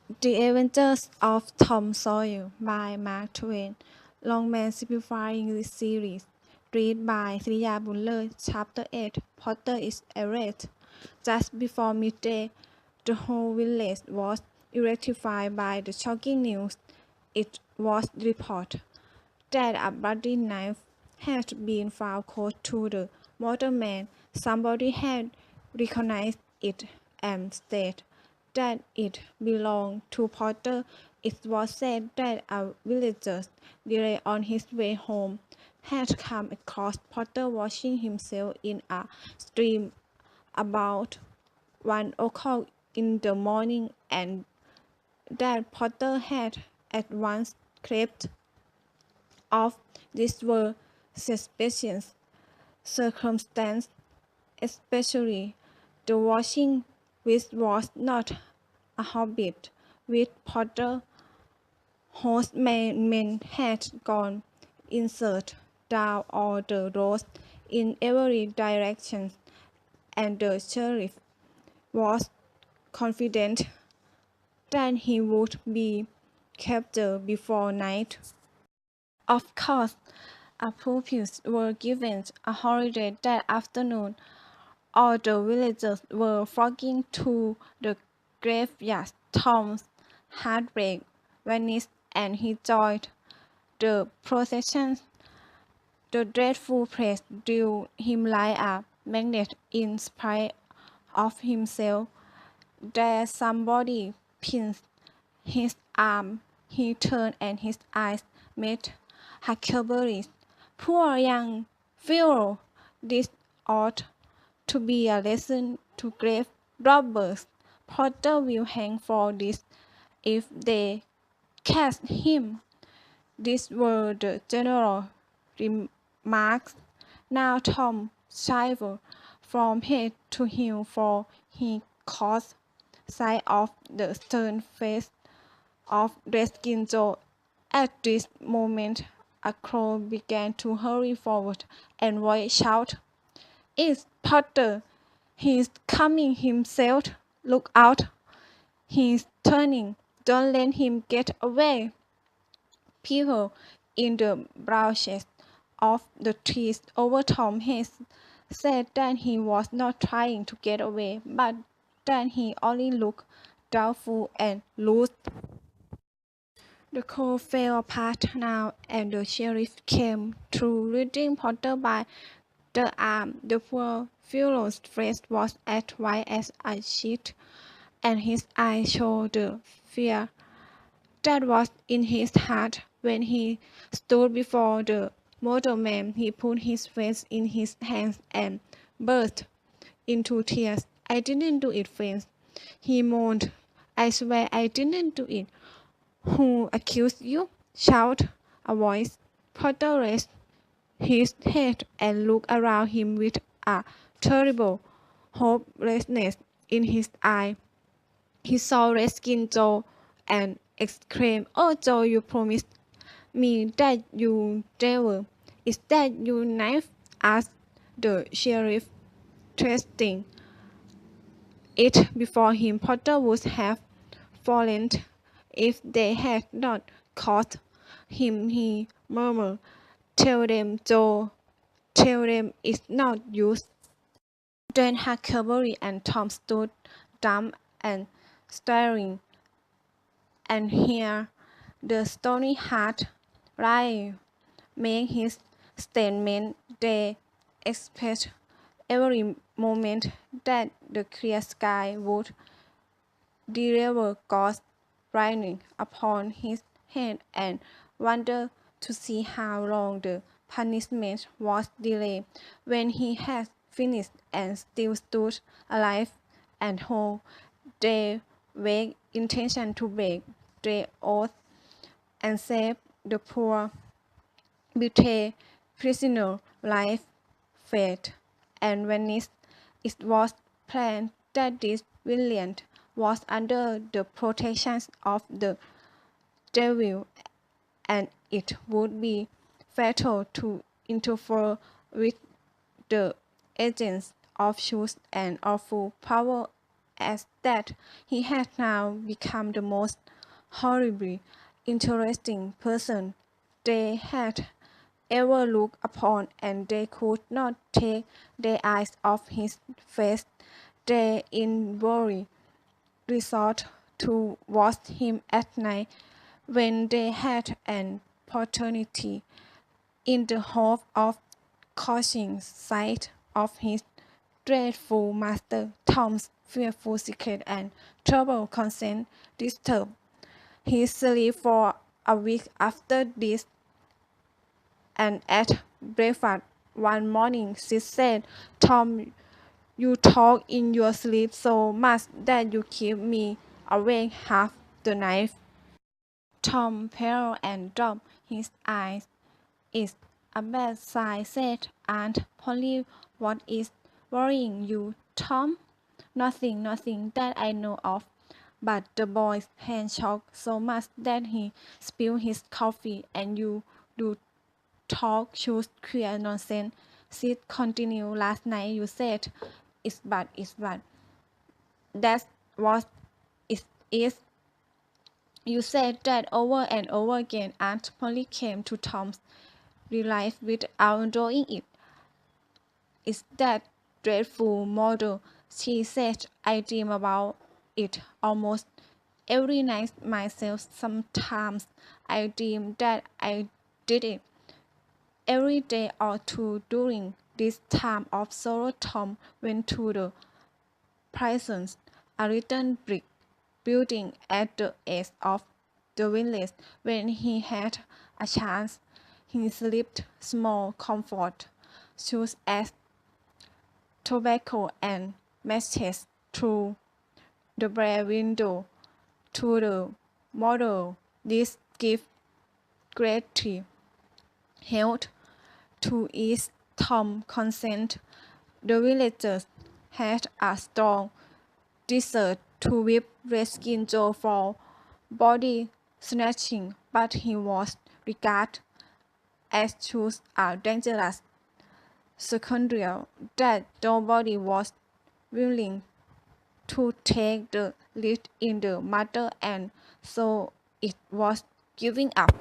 The Adventures of Tom Sawyer by Mark Twain. Longman Simplified English Series. Read by Siriya Boonlert. Chapter 8. Potter is arrested. Just before midday, the whole village was electrified by the shocking news. It was reported that a bloody knife had been found close to the motorman. Somebody had recognized it and said that it belonged to Potter. It was said that a villager, delay on his way home, had come across Potter washing himself in a stream about 1 o'clock in the morning, and that Potter had at once crept off. These were suspicious circumstances, especially the washing, which was not a habit with Potter. Horsemen had gone in search down all the roads in every direction, and the sheriff was confident that he would be captured before night. Of course, our pupils were given a holiday that afternoon. All the villagers were flocking to the graveyard. Tom's heartbreak vanished and he joined the procession. The dreadful place drew him like a magnet in spite of himself. There somebody pinned his arm. He turned and his eyes met Huckleberry's. Poor young fellow! This ought to be a lesson to grave robbers. Potter will hang for this if they catch him. These were the general remarks. Now Tom shivered from head to heel, for he caught sight of the stern face of Redskin Joe. At this moment, a crow began to hurry forward, and voice shouted, "It's Potter! He's coming himself! Look out! He's turning! Don't let him get away!" People in the branches of the trees over Tom's head said that he was not trying to get away, but that he only looked doubtful and loose. The cold fell apart now, and the sheriff came through, leading Potter by the arm. The poor fellow's face was as white as a sheet, and his eyes showed the fear that was in his heart. When he stood before the motorman, he put his face in his hands and burst into tears. "I didn't do it, friends," he moaned. "I swear I didn't do it." "Who accused you?" shouted a voice. Potter raised his head and looked around him with a terrible hopelessness in his eye. He saw Redskin Joe and exclaimed, "Oh, Joe, you promised me that you never." "Is that your knife?" asked the sheriff, twisting it before him. Potter would have fallen if they had not caught him. He murmured, "Tell them, Joe, tell them it's not yours." Then Huckleberry and Tom stood dumb and staring, and here the stony heart Riley made his statement. They expected every moment that the clear sky would deliver God's raining upon his head, and wondered to see how long the punishment was delayed. When he had finished and still stood alive and whole, they vague intention to break their oath and save the poor betrayed prisoner life, faith, and vanished. It was plain that this villain was under the protection of the devil, and it would be fatal to interfere with the agents of truth and awful power as that he had now become the most horribly interesting person they had ever looked upon, and they could not take their eyes off his face. They invariably resort to watch him at night when they had an opportunity, in the hope of catching sight of his dreadful master Tom's fearful secret and trouble consent disturbed his sleep for a week after this, and at breakfast one morning she said, "Tom, you talk in your sleep so much that you keep me awake half the night." Tom paled and dropped his eyes. "It's a bad sign," said Aunt Polly. "What is worrying you, Tom?" "Nothing, nothing that I know of." But the boy's hand shook so much that he spilled his coffee. "And you do talk such queer nonsense," Sid continued. "Last night you said, 'It's bad, it's bad.' That's what it is." "You said that over and over again." Aunt Polly came to Tom's relief without knowing it. "It's that dreadful murder," she said. "I dream about it almost every night myself. Sometimes I dream that I did it." Every day or two during this time of sorrow Tom went to the prisons, a little brick building at the edge of the village. When he had a chance, he slipped small comfort, such as tobacco and matches, through the bare window to the mother. This gave great help to ease Tom's consent. The villagers had a strong desire to whip Redskin Joe for body snatching, but he was regarded as such a dangerous scoundrel that nobody was willing to take the lead in the matter, and so it was giving up.